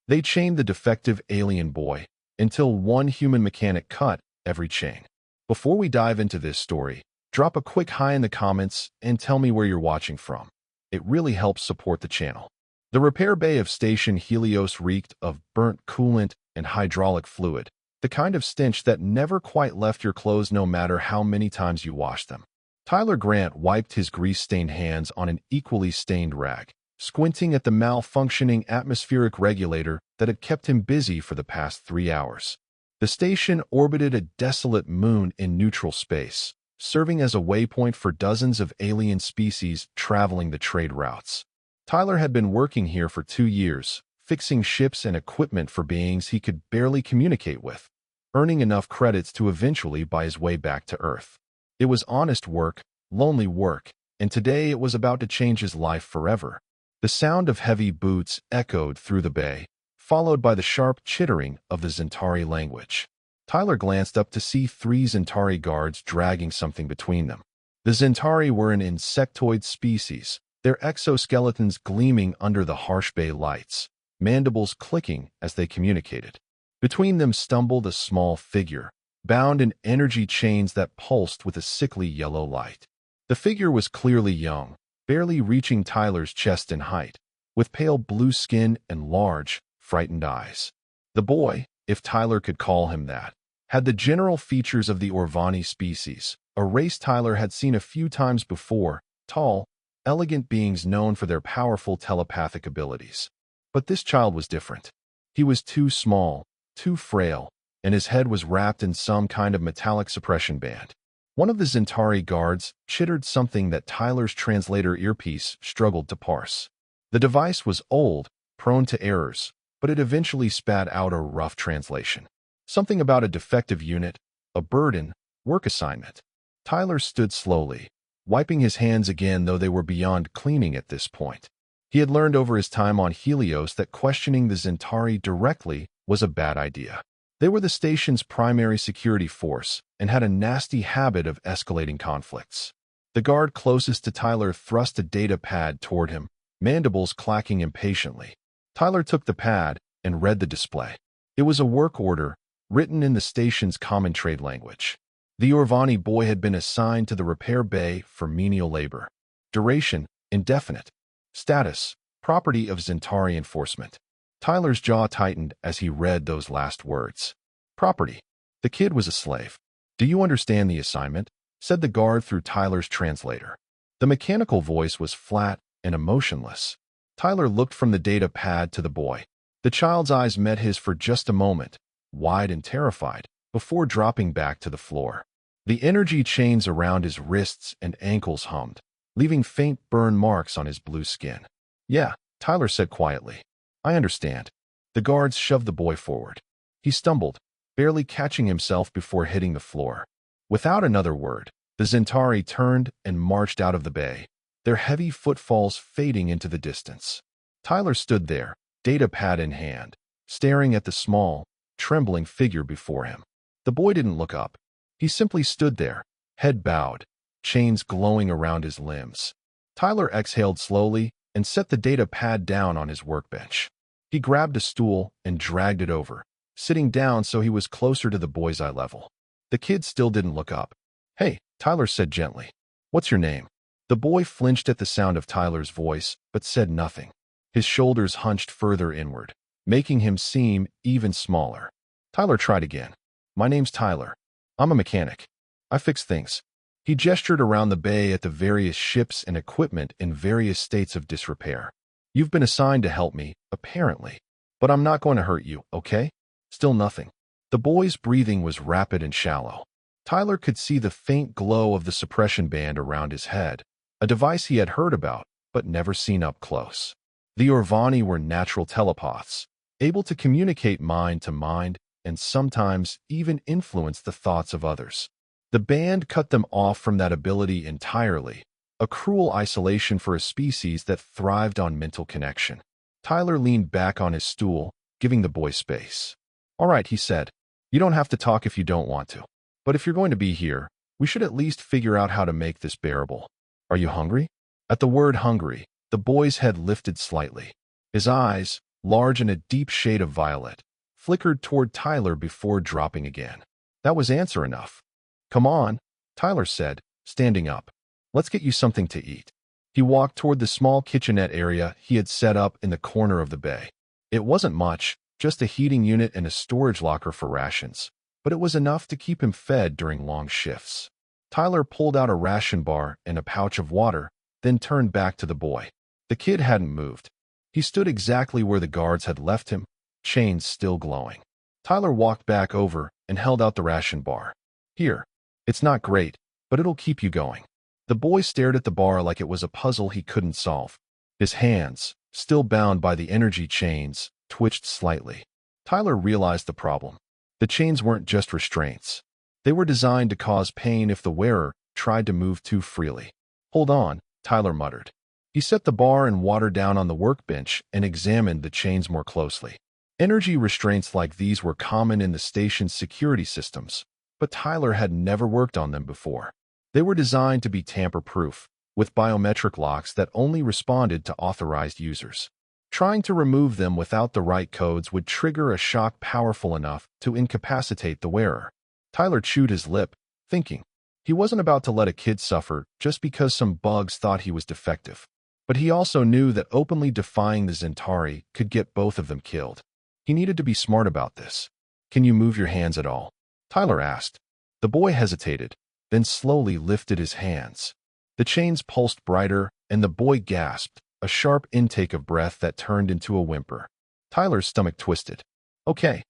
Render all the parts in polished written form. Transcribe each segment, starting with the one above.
They chained the defective alien boy until one human mechanic cut every chain. Before we dive into this story, drop a quick hi in the comments and tell me where you're watching from. It really helps support the channel. The repair bay of Station Helios reeked of burnt coolant and hydraulic fluid, the kind of stench that never quite left your clothes no matter how many times you washed them. Tyler Grant wiped his grease-stained hands on an equally stained rag, squinting at the malfunctioning atmospheric regulator that had kept him busy for the past 3 hours. The station orbited a desolate moon in neutral space, serving as a waypoint for dozens of alien species traveling the trade routes. Tyler had been working here for 2 years, fixing ships and equipment for beings he could barely communicate with, earning enough credits to eventually buy his way back to Earth. It was honest work, lonely work, and today it was about to change his life forever. The sound of heavy boots echoed through the bay, followed by the sharp chittering of the Zentari language. Tyler glanced up to see 3 Zentari guards dragging something between them. The Zentari were an insectoid species, their exoskeletons gleaming under the harsh bay lights, mandibles clicking as they communicated. Between them stumbled a small figure, bound in energy chains that pulsed with a sickly yellow light. The figure was clearly young, barely reaching Tyler's chest in height, with pale blue skin and large, frightened eyes. The boy, if Tyler could call him that, had the general features of the Orvani species, a race Tyler had seen a few times before, tall, elegant beings known for their powerful telepathic abilities. But this child was different. He was too small, too frail, and his head was wrapped in some kind of metallic suppression band. One of the Zentari guards chittered something that Tyler's translator earpiece struggled to parse. The device was old, prone to errors, but it eventually spat out a rough translation. Something about a defective unit, a burden, work assignment. Tyler stood slowly, wiping his hands again though they were beyond cleaning at this point. He had learned over his time on Helios that questioning the Zentari directly was a bad idea. They were the station's primary security force and had a nasty habit of escalating conflicts. The guard closest to Tyler thrust a data pad toward him, mandibles clacking impatiently. Tyler took the pad and read the display. It was a work order, written in the station's common trade language. The Orvani boy had been assigned to the repair bay for menial labor. Duration, indefinite. Status, property of Zentari enforcement. Tyler's jaw tightened as he read those last words. Property. The kid was a slave. Do you understand the assignment? Said the guard through Tyler's translator. The mechanical voice was flat and emotionless. Tyler looked from the data pad to the boy. The child's eyes met his for just a moment, wide and terrified, before dropping back to the floor. The energy chains around his wrists and ankles hummed, leaving faint burn marks on his blue skin. Yeah, Tyler said quietly. I understand. The guards shoved the boy forward. He stumbled, barely catching himself before hitting the floor. Without another word, the Zentari turned and marched out of the bay, their heavy footfalls fading into the distance. Tyler stood there, data pad in hand, staring at the small, trembling figure before him. The boy didn't look up. He simply stood there, head bowed, chains glowing around his limbs. Tyler exhaled slowly and set the data pad down on his workbench. He grabbed a stool and dragged it over, sitting down so he was closer to the boy's eye level. The kid still didn't look up. Hey, Tyler said gently. What's your name? The boy flinched at the sound of Tyler's voice, but said nothing. His shoulders hunched further inward, making him seem even smaller. Tyler tried again. My name's Tyler. I'm a mechanic. I fix things. He gestured around the bay at the various ships and equipment in various states of disrepair. You've been assigned to help me, apparently. But I'm not going to hurt you, okay? Still nothing. The boy's breathing was rapid and shallow. Tyler could see the faint glow of the suppression band around his head, a device he had heard about but never seen up close. The Orvani were natural telepaths, able to communicate mind to mind and sometimes even influence the thoughts of others. The band cut them off from that ability entirely, a cruel isolation for a species that thrived on mental connection. Tyler leaned back on his stool, giving the boy space. All right, he said. You don't have to talk if you don't want to. But if you're going to be here, we should at least figure out how to make this bearable. Are you hungry? At the word hungry, the boy's head lifted slightly. His eyes, large and a deep shade of violet, flickered toward Tyler before dropping again. That was answer enough. "Come on," Tyler said, standing up. "Let's get you something to eat." He walked toward the small kitchenette area he had set up in the corner of the bay. It wasn't much, just a heating unit and a storage locker for rations, but it was enough to keep him fed during long shifts. Tyler pulled out a ration bar and a pouch of water, then turned back to the boy. The kid hadn't moved. He stood exactly where the guards had left him, chains still glowing. Tyler walked back over and held out the ration bar. "Here. It's not great, but it'll keep you going." The boy stared at the bar like it was a puzzle he couldn't solve. His hands, still bound by the energy chains, twitched slightly. Tyler realized the problem. The chains weren't just restraints. They were designed to cause pain if the wearer tried to move too freely. "Hold on," Tyler muttered. He set the bar and water down on the workbench and examined the chains more closely. Energy restraints like these were common in the station's security systems, but Tyler had never worked on them before. They were designed to be tamper-proof, with biometric locks that only responded to authorized users. Trying to remove them without the right codes would trigger a shock powerful enough to incapacitate the wearer. Tyler chewed his lip, thinking. He wasn't about to let a kid suffer just because some bugs thought he was defective. But he also knew that openly defying the Zentari could get both of them killed. He needed to be smart about this. "Can you move your hands at all?" Tyler asked. The boy hesitated, then slowly lifted his hands. The chains pulsed brighter, and the boy gasped, a sharp intake of breath that turned into a whimper. Tyler's stomach twisted. Okay,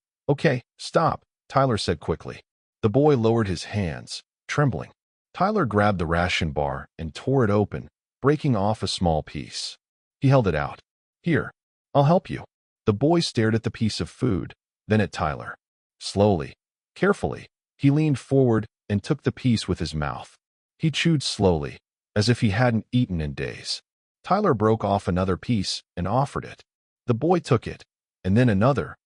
stop," Tyler said quickly. The boy lowered his hands, trembling. Tyler grabbed the ration bar and tore it open, breaking off a small piece. He held it out. "Here, I'll help you." The boy stared at the piece of food, then at Tyler. Slowly, carefully, he leaned forward and took the piece with his mouth. He chewed slowly, as if he hadn't eaten in days. Tyler broke off another piece and offered it. The boy took it, and then another,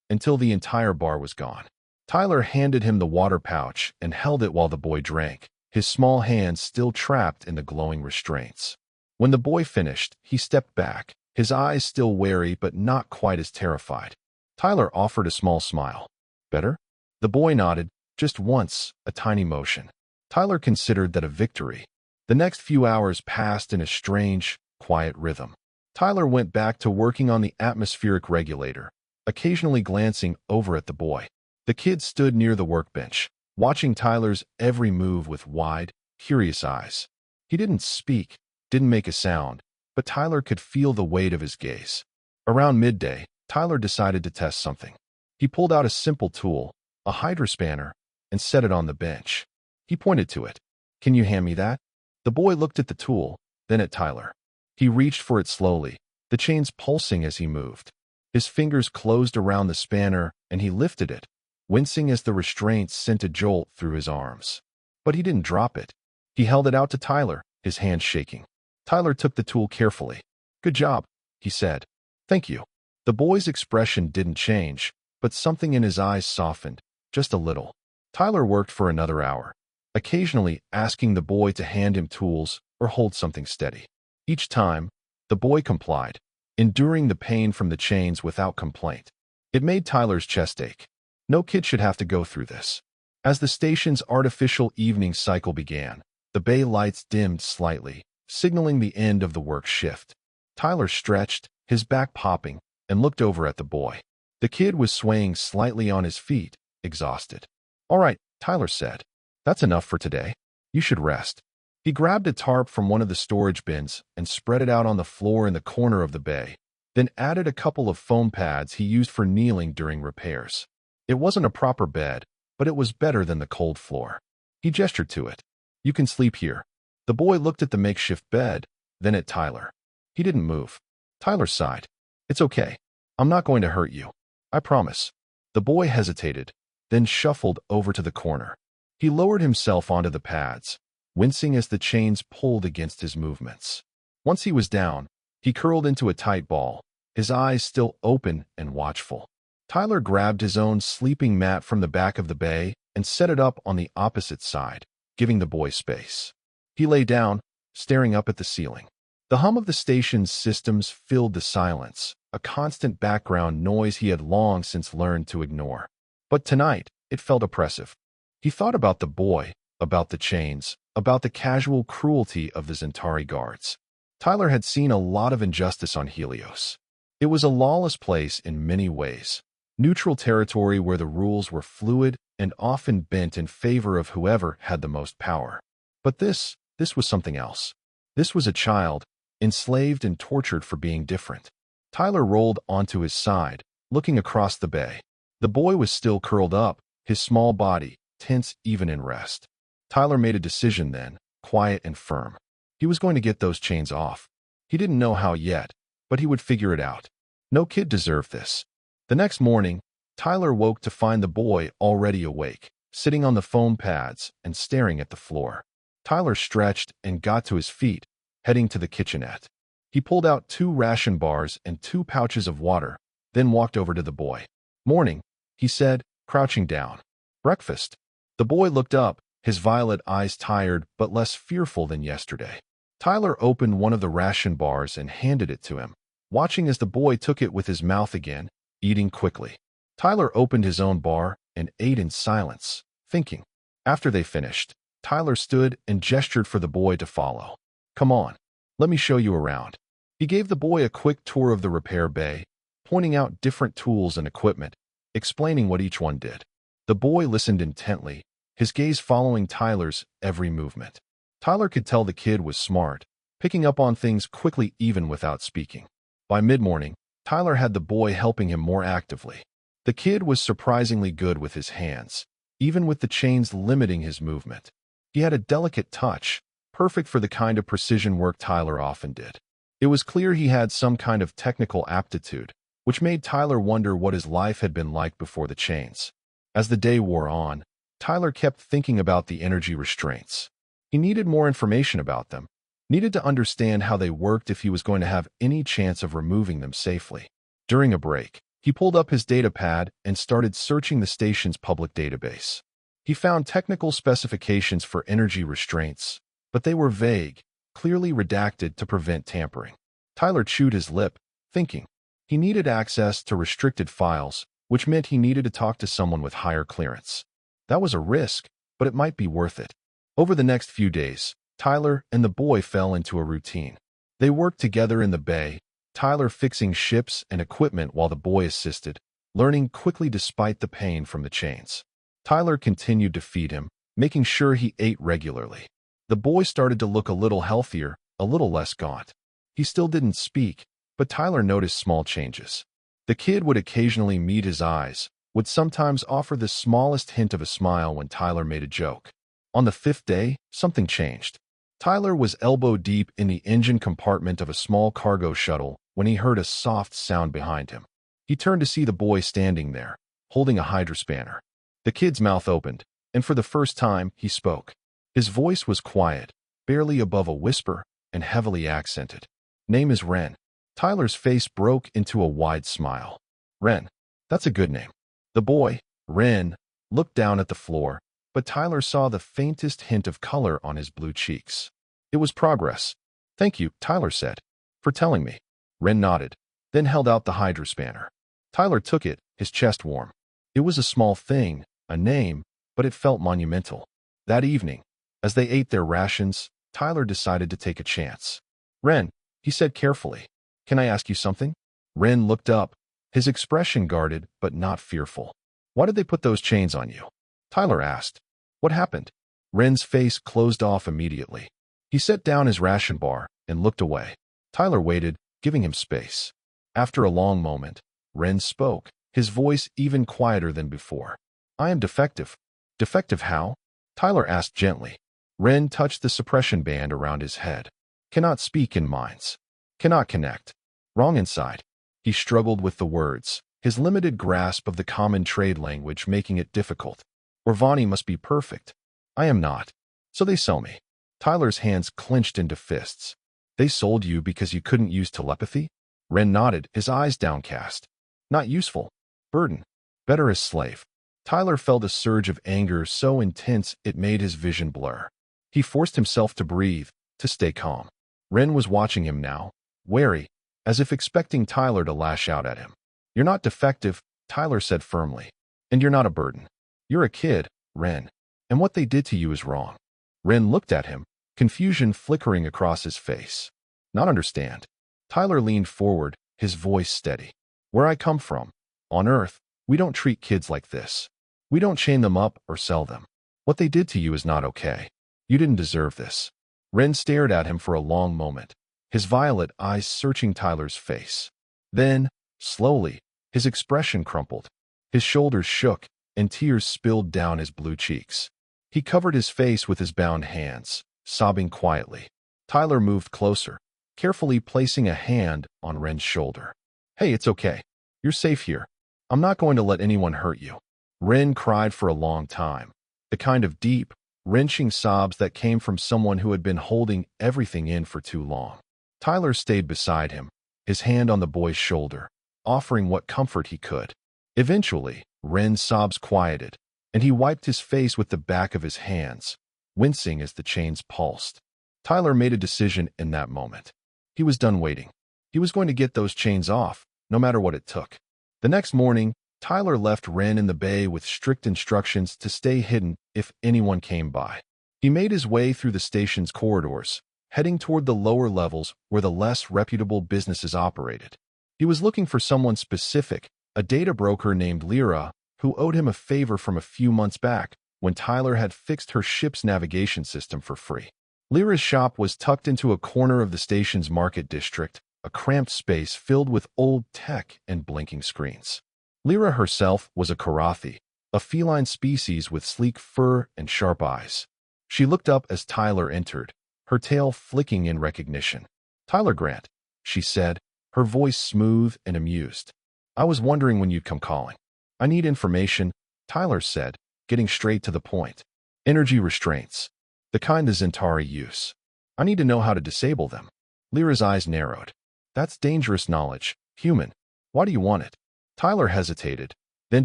until the entire bar was gone. Tyler handed him the water pouch and held it while the boy drank, his small hands still trapped in the glowing restraints. When the boy finished, he stepped back, his eyes still wary but not quite as terrified. Tyler offered a small smile. "Better?" The boy nodded, just once, a tiny motion. Tyler considered that a victory. The next few hours passed in a strange, quiet rhythm. Tyler went back to working on the atmospheric regulator, occasionally glancing over at the boy. The kid stood near the workbench, watching Tyler's every move with wide, curious eyes. He didn't speak, didn't make a sound, but Tyler could feel the weight of his gaze. Around midday, Tyler decided to test something. He pulled out a simple tool, a hydrospanner, and set it on the bench. He pointed to it. "Can you hand me that?" The boy looked at the tool, then at Tyler. He reached for it slowly, the chains pulsing as he moved. His fingers closed around the spanner, and he lifted it, wincing as the restraints sent a jolt through his arms. But he didn't drop it. He held it out to Tyler, his hands shaking. Tyler took the tool carefully. "Good job," he said. "Thank you." The boy's expression didn't change, but something in his eyes softened, just a little. Tyler worked for another hour, occasionally asking the boy to hand him tools or hold something steady. Each time, the boy complied, enduring the pain from the chains without complaint. It made Tyler's chest ache. No kid should have to go through this. As the station's artificial evening cycle began, the bay lights dimmed slightly, signaling the end of the work shift. Tyler stretched, his back popping, and looked over at the boy. The kid was swaying slightly on his feet, exhausted. "All right," Tyler said. "That's enough for today. You should rest." He grabbed a tarp from one of the storage bins and spread it out on the floor in the corner of the bay, then added a couple of foam pads he used for kneeling during repairs. It wasn't a proper bed, but it was better than the cold floor. He gestured to it. "You can sleep here." The boy looked at the makeshift bed, then at Tyler. He didn't move. Tyler sighed. "It's okay. I'm not going to hurt you. I promise." The boy hesitated, then shuffled over to the corner. He lowered himself onto the pads, wincing as the chains pulled against his movements. Once he was down, he curled into a tight ball, his eyes still open and watchful. Tyler grabbed his own sleeping mat from the back of the bay and set it up on the opposite side, giving the boy space. He lay down, staring up at the ceiling. The hum of the station's systems filled the silence, a constant background noise he had long since learned to ignore. But tonight, it felt oppressive. He thought about the boy, about the chains, about the casual cruelty of the Zentari guards. Tyler had seen a lot of injustice on Helios. It was a lawless place in many ways. Neutral territory where the rules were fluid and often bent in favor of whoever had the most power. But this was something else. This was a child, enslaved and tortured for being different. Tyler rolled onto his side, looking across the bay. The boy was still curled up, his small body tense even in rest. Tyler made a decision then, quiet and firm. He was going to get those chains off. He didn't know how yet, but he would figure it out. No kid deserved this. The next morning, Tyler woke to find the boy already awake, sitting on the foam pads and staring at the floor. Tyler stretched and got to his feet, heading to the kitchenette. He pulled out 2 ration bars and 2 pouches of water, then walked over to the boy. "Morning," he said, crouching down. "Breakfast." The boy looked up, his violet eyes tired but less fearful than yesterday. Tyler opened one of the ration bars and handed it to him, watching as the boy took it with his mouth again, eating quickly. Tyler opened his own bar and ate in silence, thinking. After they finished, Tyler stood and gestured for the boy to follow. "Come on, let me show you around." He gave the boy a quick tour of the repair bay, pointing out different tools and equipment, explaining what each one did. The boy listened intently, his gaze following Tyler's every movement. Tyler could tell the kid was smart, picking up on things quickly even without speaking. By mid-morning, Tyler had the boy helping him more actively. The kid was surprisingly good with his hands, even with the chains limiting his movement. He had a delicate touch, perfect for the kind of precision work Tyler often did. It was clear he had some kind of technical aptitude, which made Tyler wonder what his life had been like before the chains. As the day wore on, Tyler kept thinking about the energy restraints. He needed more information about them, needed to understand how they worked if he was going to have any chance of removing them safely. During a break, he pulled up his data pad and started searching the station's public database. He found technical specifications for energy restraints, but they were vague, clearly redacted to prevent tampering. Tyler chewed his lip, thinking. He needed access to restricted files, which meant he needed to talk to someone with higher clearance. That was a risk, but it might be worth it. Over the next few days, Tyler and the boy fell into a routine. They worked together in the bay, Tyler fixing ships and equipment while the boy assisted, learning quickly despite the pain from the chains. Tyler continued to feed him, making sure he ate regularly. The boy started to look a little healthier, a little less gaunt. He still didn't speak, but Tyler noticed small changes. The kid would occasionally meet his eyes, would sometimes offer the smallest hint of a smile when Tyler made a joke. On the 5th day, something changed. Tyler was elbow-deep in the engine compartment of a small cargo shuttle when he heard a soft sound behind him. He turned to see the boy standing there, holding a hydrospanner. The kid's mouth opened, and for the first time, he spoke. His voice was quiet, barely above a whisper, and heavily accented. "Name is Ren." Tyler's face broke into a wide smile. "Ren, that's a good name." The boy, Ren, looked down at the floor, but Tyler saw the faintest hint of color on his blue cheeks. It was progress. "Thank you," Tyler said, "for telling me." Ren nodded, then held out the hydrospanner. Tyler took it, his chest warm. It was a small thing, a name, but it felt monumental. That evening, as they ate their rations, Tyler decided to take a chance. "Ren," he said carefully, "can I ask you something?" Ren looked up, his expression guarded but not fearful. "Why did they put those chains on you?" Tyler asked. "What happened?" Ren's face closed off immediately. He set down his ration bar and looked away. Tyler waited, giving him space. After a long moment, Ren spoke, his voice even quieter than before. "I am defective." "Defective how?" Tyler asked gently. Ren touched the suppression band around his head. "Cannot speak in minds. Cannot connect. Wrong inside." He struggled with the words, his limited grasp of the common trade language making it difficult. "Orvani must be perfect. I am not. So they sell me." Tyler's hands clenched into fists. "They sold you because you couldn't use telepathy?" Ren nodded, his eyes downcast. "Not useful. Burden. Better as slave." Tyler felt a surge of anger so intense it made his vision blur. He forced himself to breathe, to stay calm. Ren was watching him now, wary, as if expecting Tyler to lash out at him. "You're not defective," Tyler said firmly. "And you're not a burden. You're a kid, Ren. And what they did to you is wrong." Ren looked at him, confusion flickering across his face. "Not understand." Tyler leaned forward, his voice steady. "Where I come from, on Earth, we don't treat kids like this. We don't chain them up or sell them. What they did to you is not okay. You didn't deserve this." Ren stared at him for a long moment, his violet eyes searching Tyler's face. Then, slowly, his expression crumpled. His shoulders shook, and tears spilled down his blue cheeks. He covered his face with his bound hands, sobbing quietly. Tyler moved closer, carefully placing a hand on Ren's shoulder. "Hey, it's okay. You're safe here. I'm not going to let anyone hurt you." Ren cried for a long time, the kind of deep, wrenching sobs that came from someone who had been holding everything in for too long. Tyler stayed beside him, his hand on the boy's shoulder, offering what comfort he could. Eventually, Ren's sobs quieted, and he wiped his face with the back of his hands, wincing as the chains pulsed. Tyler made a decision in that moment. He was done waiting. He was going to get those chains off, no matter what it took. The next morning, Tyler left Ren in the bay with strict instructions to stay hidden if anyone came by. He made his way through the station's corridors, heading toward the lower levels where the less reputable businesses operated. He was looking for someone specific, a data broker named Lyra, who owed him a favor from a few months back when Tyler had fixed her ship's navigation system for free. Lyra's shop was tucked into a corner of the station's market district, a cramped space filled with old tech and blinking screens. Lyra herself was a Karathi, a feline species with sleek fur and sharp eyes. She looked up as Tyler entered, her tail flicking in recognition. "Tyler Grant," she said, her voice smooth and amused. "I was wondering when you'd come calling." "I need information," Tyler said, getting straight to the point. "Energy restraints. The kind the Zentari use. I need to know how to disable them." Lyra's eyes narrowed. "That's dangerous knowledge, human. Why do you want it?" Tyler hesitated, then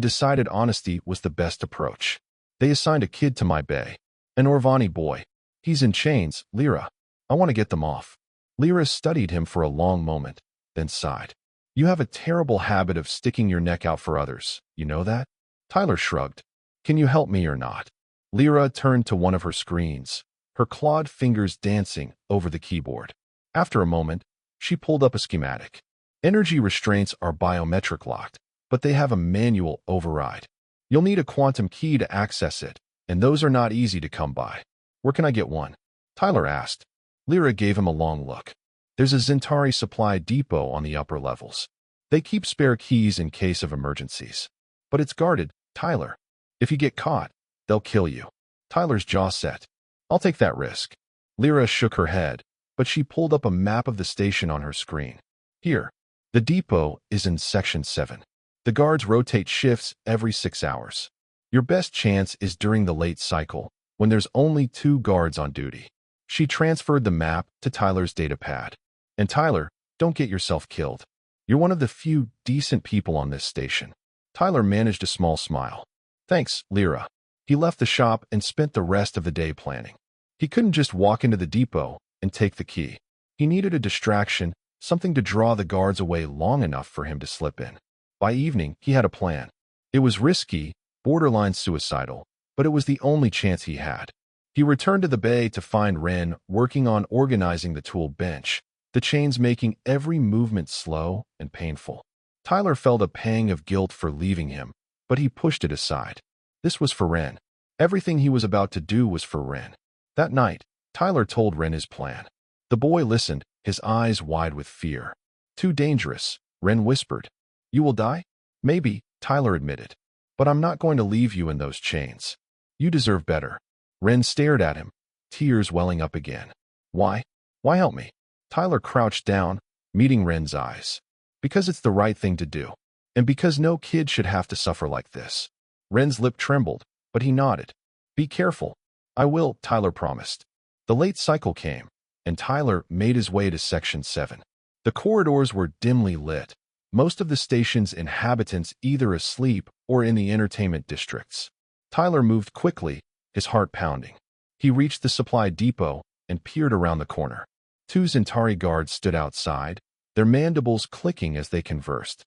decided honesty was the best approach. "They assigned a kid to my bay. An Orvani boy. He's in chains, Lyra. I want to get them off." Lyra studied him for a long moment, then sighed. "You have a terrible habit of sticking your neck out for others. You know that?" Tyler shrugged. "Can you help me or not?" Lyra turned to one of her screens, her clawed fingers dancing over the keyboard. After a moment, she pulled up a schematic. "Energy restraints are biometric locked, but they have a manual override. You'll need a quantum key to access it, and those are not easy to come by. Where can I get one?" Tyler asked. Lyra gave him a long look. "There's a Zentari supply depot on the upper levels. They keep spare keys in case of emergencies. But it's guarded, Tyler. If you get caught, they'll kill you." Tyler's jaw set. "I'll take that risk." Lyra shook her head, but she pulled up a map of the station on her screen. "Here. The depot is in Section 7. The guards rotate shifts every 6 hours. Your best chance is during the late cycle, when there's only 2 guards on duty." She transferred the map to Tyler's datapad. "And Tyler, don't get yourself killed. You're one of the few decent people on this station." Tyler managed a small smile. "Thanks, Lyra." He left the shop and spent the rest of the day planning. He couldn't just walk into the depot and take the key. He needed a distraction, something to draw the guards away long enough for him to slip in. By evening, he had a plan. It was risky, borderline suicidal, but it was the only chance he had. He returned to the bay to find Ren working on organizing the tool bench, the chains making every movement slow and painful. Tyler felt a pang of guilt for leaving him, but he pushed it aside. This was for Ren. Everything he was about to do was for Ren. That night, Tyler told Ren his plan. The boy listened, his eyes wide with fear. "Too dangerous," Ren whispered. "You will die?" "Maybe," Tyler admitted. "But I'm not going to leave you in those chains. You deserve better." Ren stared at him, tears welling up again. "Why? Why help me?" Tyler crouched down, meeting Ren's eyes. "Because it's the right thing to do. And because no kid should have to suffer like this." Ren's lip trembled, but he nodded. "Be careful." "I will," Tyler promised. The late cycle came, and Tyler made his way to Section 7. The corridors were dimly lit, most of the station's inhabitants either asleep or in the entertainment districts. Tyler moved quickly, his heart pounding. He reached the supply depot and peered around the corner. 2 Zentari guards stood outside, their mandibles clicking as they conversed.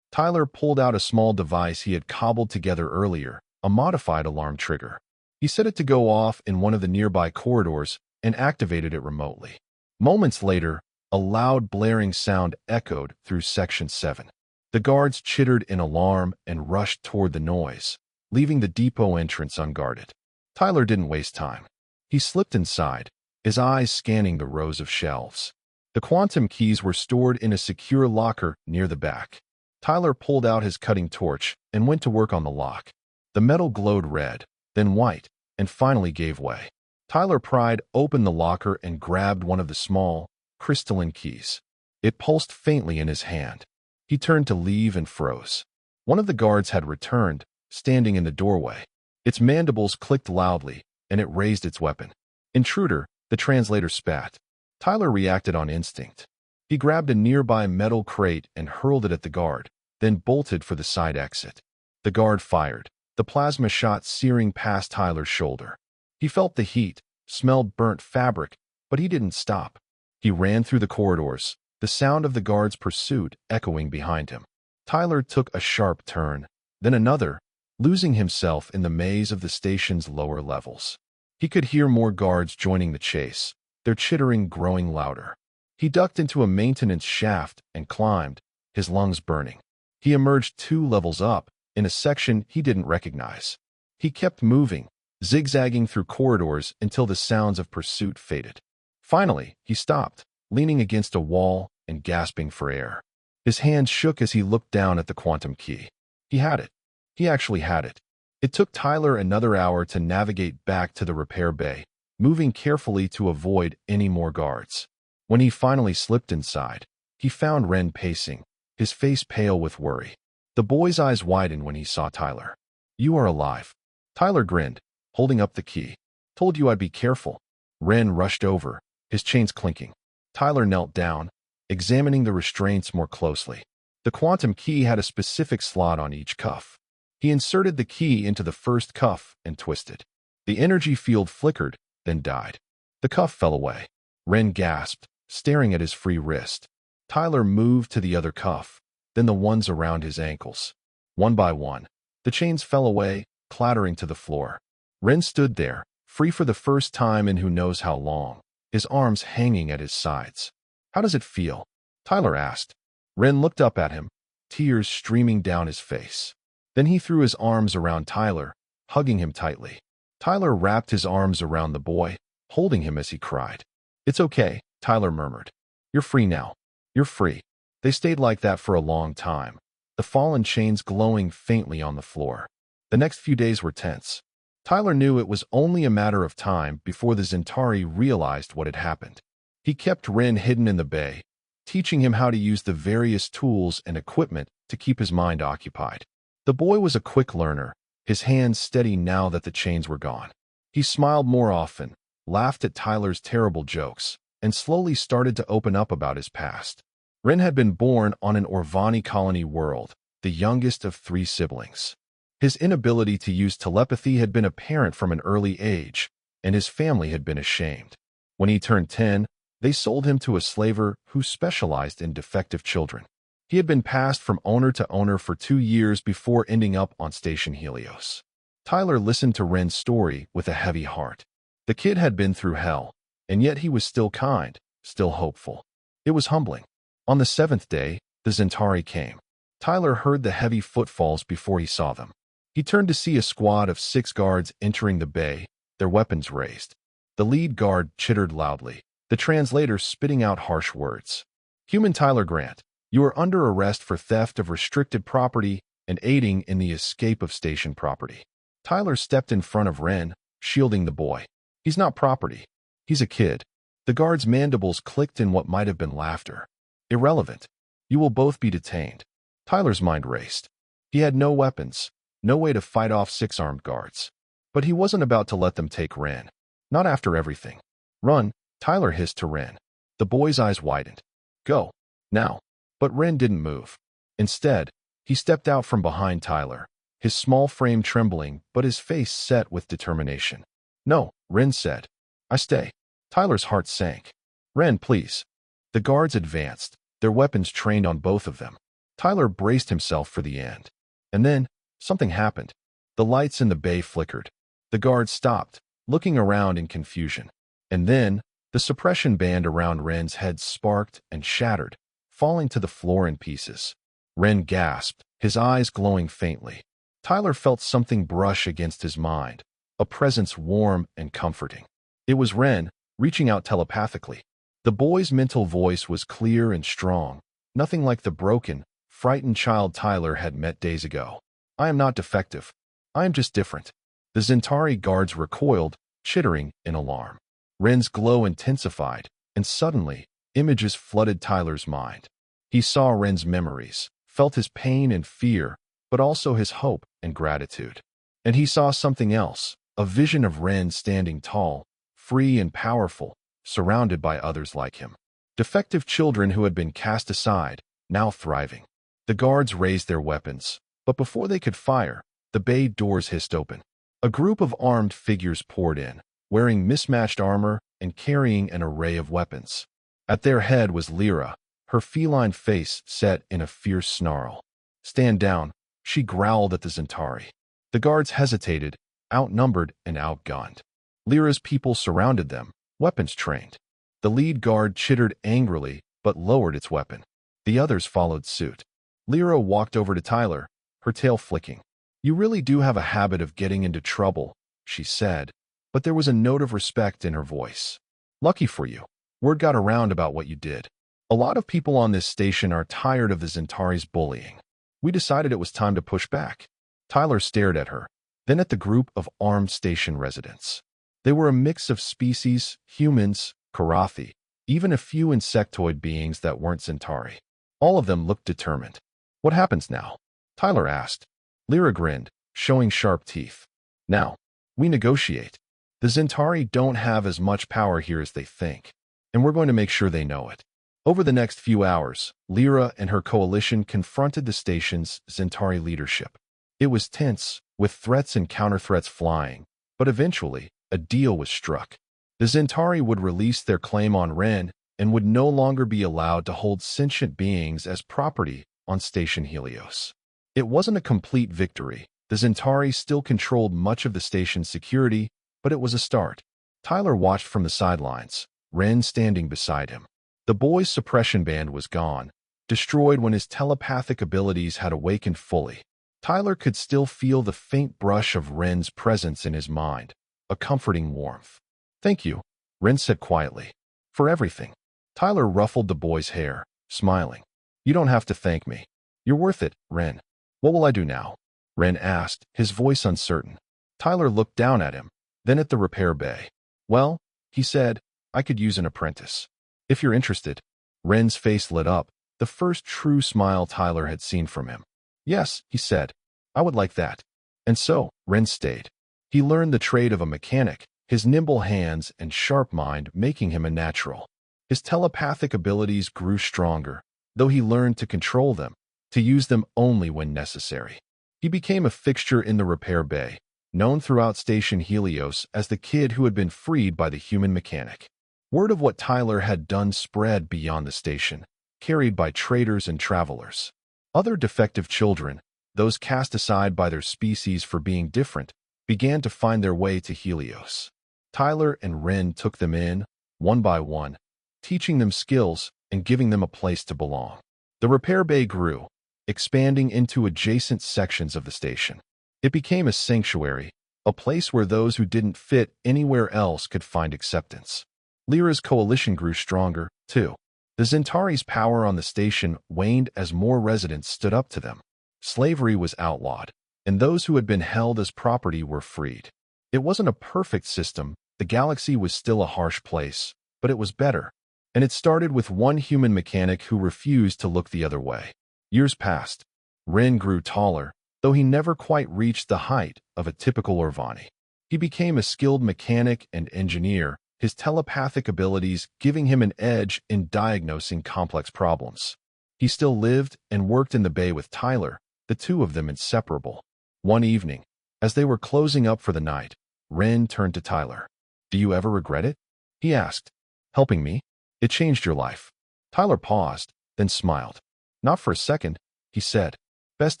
Tyler pulled out a small device he had cobbled together earlier, a modified alarm trigger. He set it to go off in one of the nearby corridors and activated it remotely. Moments later, a loud blaring sound echoed through Section 7. The guards chittered in alarm and rushed toward the noise, leaving the depot entrance unguarded. Tyler didn't waste time. He slipped inside, his eyes scanning the rows of shelves. The quantum keys were stored in a secure locker near the back. Tyler pulled out his cutting torch and went to work on the lock. The metal glowed red, then white, and finally gave way. Tyler pried open the locker and grabbed one of the small, crystalline keys. It pulsed faintly in his hand. He turned to leave and froze. One of the guards had returned, standing in the doorway. Its mandibles clicked loudly, and it raised its weapon. "Intruder," the translator spat. Tyler reacted on instinct. He grabbed a nearby metal crate and hurled it at the guard, then bolted for the side exit. The guard fired, the plasma shot searing past Tyler's shoulder. He felt the heat, smelled burnt fabric, but he didn't stop. He ran through the corridors, the sound of the guard's pursuit echoing behind him. Tyler took a sharp turn, then another, losing himself in the maze of the station's lower levels. He could hear more guards joining the chase, their chittering growing louder. He ducked into a maintenance shaft and climbed, his lungs burning. He emerged 2 levels up, in a section he didn't recognize. He kept moving, zigzagging through corridors until the sounds of pursuit faded. Finally, he stopped, leaning against a wall and gasping for air. His hands shook as he looked down at the quantum key. He had it. He actually had it. It took Tyler another hour to navigate back to the repair bay, moving carefully to avoid any more guards. When he finally slipped inside, he found Ren pacing, his face pale with worry. The boy's eyes widened when he saw Tyler. "You are alive." Tyler grinned, holding up the key. "Told you I'd be careful." Ren rushed over, his chains clinking. Tyler knelt down, examining the restraints more closely. The quantum key had a specific slot on each cuff. He inserted the key into the first cuff and twisted. The energy field flickered, then died. The cuff fell away. Ren gasped, staring at his free wrist. Tyler moved to the other cuff, then the ones around his ankles. One by one, the chains fell away, clattering to the floor. Ren stood there, free for the first time in who knows how long, his arms hanging at his sides. "How does it feel?" Tyler asked. Ren looked up at him, tears streaming down his face. Then he threw his arms around Tyler, hugging him tightly. Tyler wrapped his arms around the boy, holding him as he cried. "It's okay," Tyler murmured. "You're free now. You're free." They stayed like that for a long time, the fallen chains glowing faintly on the floor. The next few days were tense. Tyler knew it was only a matter of time before the Zentari realized what had happened. He kept Ren hidden in the bay, teaching him how to use the various tools and equipment to keep his mind occupied. The boy was a quick learner, his hands steady now that the chains were gone. He smiled more often, laughed at Tyler's terrible jokes, and slowly started to open up about his past. Ren had been born on an Orvani colony world, the youngest of 3 siblings. His inability to use telepathy had been apparent from an early age, and his family had been ashamed. When he turned 10, they sold him to a slaver who specialized in defective children. He had been passed from owner to owner for 2 years before ending up on Station Helios. Tyler listened to Ren's story with a heavy heart. The kid had been through hell, and yet he was still kind, still hopeful. It was humbling. On the 7th day, the Zentari came. Tyler heard the heavy footfalls before he saw them. He turned to see a squad of 6 guards entering the bay, their weapons raised. The lead guard chittered loudly, the translator spitting out harsh words. "Human Tyler Grant, you are under arrest for theft of restricted property and aiding in the escape of station property." Tyler stepped in front of Ren, shielding the boy. "He's not property. He's a kid." The guard's mandibles clicked in what might have been laughter. "Irrelevant. You will both be detained." Tyler's mind raced. He had no weapons, no way to fight off 6 armed guards. But he wasn't about to let them take Ren. Not after everything. "Run," Tyler hissed to Ren. The boy's eyes widened. "Go. Now." But Ren didn't move. Instead, he stepped out from behind Tyler, his small frame trembling but his face set with determination. "No," Ren said. "I stay." Tyler's heart sank. "Ren, please." The guards advanced, their weapons trained on both of them. Tyler braced himself for the end. And then, something happened. The lights in the bay flickered. The guards stopped, looking around in confusion. And then, the suppression band around Ren's head sparked and shattered, falling to the floor in pieces. Ren gasped, his eyes glowing faintly. Tyler felt something brush against his mind, a presence warm and comforting. It was Ren, reaching out telepathically. The boy's mental voice was clear and strong, nothing like the broken, frightened child Tyler had met days ago. I am not defective. I am just different. The Zentari guards recoiled, chittering in alarm. Ren's glow intensified, and suddenly, images flooded Tyler's mind. He saw Ren's memories, felt his pain and fear, but also his hope and gratitude. And he saw something else, a vision of Ren standing tall, free and powerful, surrounded by others like him. Defective children who had been cast aside, now thriving. The guards raised their weapons, but before they could fire, the bay doors hissed open. A group of armed figures poured in, wearing mismatched armor and carrying an array of weapons. At their head was Lyra, her feline face set in a fierce snarl. "Stand down," she growled at the Zentari. The guards hesitated, outnumbered and outgunned. Lyra's people surrounded them, weapons trained. The lead guard chittered angrily, but lowered its weapon. The others followed suit. Lyra walked over to Tyler, her tail flicking. "You really do have a habit of getting into trouble," she said, but there was a note of respect in her voice. "Lucky for you, word got around about what you did. A lot of people on this station are tired of the Zentari's bullying. We decided it was time to push back." Tyler stared at her, then at the group of armed station residents. They were a mix of species, humans, Karathi, even a few insectoid beings that weren't Zentari. All of them looked determined. "What happens now?" Tyler asked. Lyra grinned, showing sharp teeth. "Now, we negotiate. The Zentari don't have as much power here as they think, and we're going to make sure they know it." Over the next few hours, Lyra and her coalition confronted the station's Zentari leadership. It was tense, with threats and counter-threats flying, but eventually, a deal was struck. The Zentari would release their claim on Ren and would no longer be allowed to hold sentient beings as property on Station Helios. It wasn't a complete victory. The Zentari still controlled much of the station's security, but it was a start. Tyler watched from the sidelines, Ren standing beside him. The boy's suppression band was gone, destroyed when his telepathic abilities had awakened fully. Tyler could still feel the faint brush of Ren's presence in his mind, a comforting warmth. "Thank you," Ren said quietly, "for everything." Tyler ruffled the boy's hair, smiling. "You don't have to thank me. You're worth it, Ren." "What will I do now?" Ren asked, his voice uncertain. Tyler looked down at him, then at the repair bay. "Well," he said, "I could use an apprentice. If you're interested." Ren's face lit up, the first true smile Tyler had seen from him. "Yes," he said, "I would like that." And so, Ren stayed. He learned the trade of a mechanic, his nimble hands and sharp mind making him a natural. His telepathic abilities grew stronger, though he learned to control them, to use them only when necessary. He became a fixture in the repair bay, known throughout Station Helios as the kid who had been freed by the human mechanic. Word of what Tyler had done spread beyond the station, carried by traders and travelers. Other defective children, those cast aside by their species for being different, began to find their way to Helios. Tyler and Ren took them in, one by one, teaching them skills and giving them a place to belong. The repair bay grew, expanding into adjacent sections of the station. It became a sanctuary, a place where those who didn't fit anywhere else could find acceptance. Lyra's coalition grew stronger, too. The Zentari's power on the station waned as more residents stood up to them. Slavery was outlawed, and those who had been held as property were freed. It wasn't a perfect system, the galaxy was still a harsh place, but it was better. And it started with one human mechanic who refused to look the other way. Years passed. Ren grew taller, though he never quite reached the height of a typical Orvani. He became a skilled mechanic and engineer, his telepathic abilities giving him an edge in diagnosing complex problems. He still lived and worked in the bay with Tyler, the two of them inseparable. One evening, as they were closing up for the night, Ren turned to Tyler. "Do you ever regret it?" he asked. "Helping me? It changed your life." Tyler paused, then smiled. Not for a second, he said. Best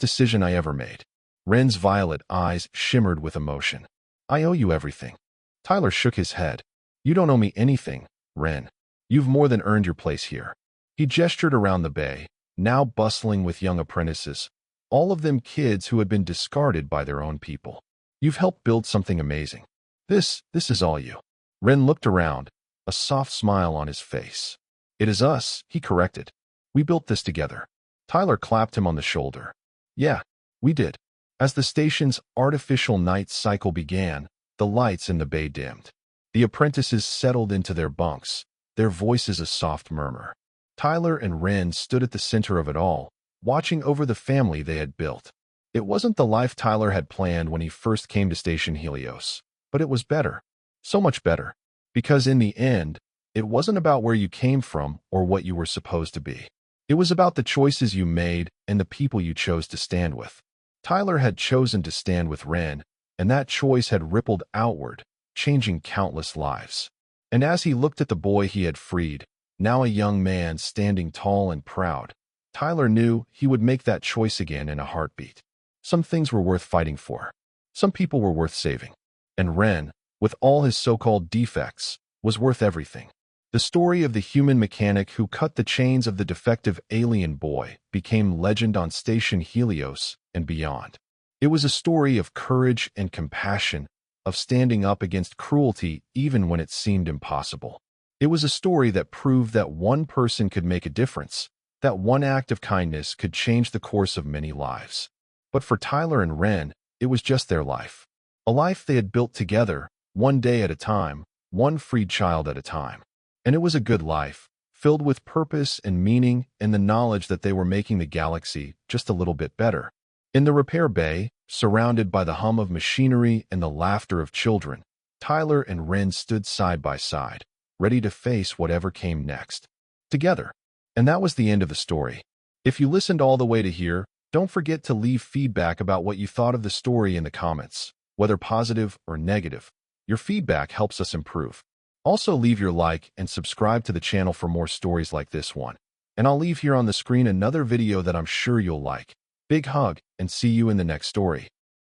decision I ever made. Ren's violet eyes shimmered with emotion. I owe you everything. Tyler shook his head. You don't owe me anything, Ren. You've more than earned your place here. He gestured around the bay, now bustling with young apprentices, all of them kids who had been discarded by their own people. You've helped build something amazing. This is all you. Ren looked around, a soft smile on his face. It is us, he corrected. We built this together. Tyler clapped him on the shoulder. Yeah, we did. As the station's artificial night cycle began, the lights in the bay dimmed. The apprentices settled into their bunks, their voices a soft murmur. Tyler and Ren stood at the center of it all, watching over the family they had built. It wasn't the life Tyler had planned when he first came to Station Helios, but it was better. So much better. Because in the end, it wasn't about where you came from or what you were supposed to be. It was about the choices you made and the people you chose to stand with. Tyler had chosen to stand with Ren, and that choice had rippled outward, changing countless lives. And as he looked at the boy he had freed, now a young man standing tall and proud, Tyler knew he would make that choice again in a heartbeat. Some things were worth fighting for. Some people were worth saving. And Ren, with all his so-called defects, was worth everything. The story of the human mechanic who cut the chains of the defective alien boy became legend on Station Helios and beyond. It was a story of courage and compassion, of standing up against cruelty even when it seemed impossible. It was a story that proved that one person could make a difference, that one act of kindness could change the course of many lives. But for Tyler and Ren, it was just their life. A life they had built together, one day at a time, one freed child at a time. And it was a good life, filled with purpose and meaning and the knowledge that they were making the galaxy just a little bit better. In the repair bay, surrounded by the hum of machinery and the laughter of children, Tyler and Ren stood side by side, ready to face whatever came next. Together. And that was the end of the story. If you listened all the way to here, don't forget to leave feedback about what you thought of the story in the comments, whether positive or negative. Your feedback helps us improve. Also leave your like and subscribe to the channel for more stories like this one. And I'll leave here on the screen another video that I'm sure you'll like. Big hug, and see you in the next story.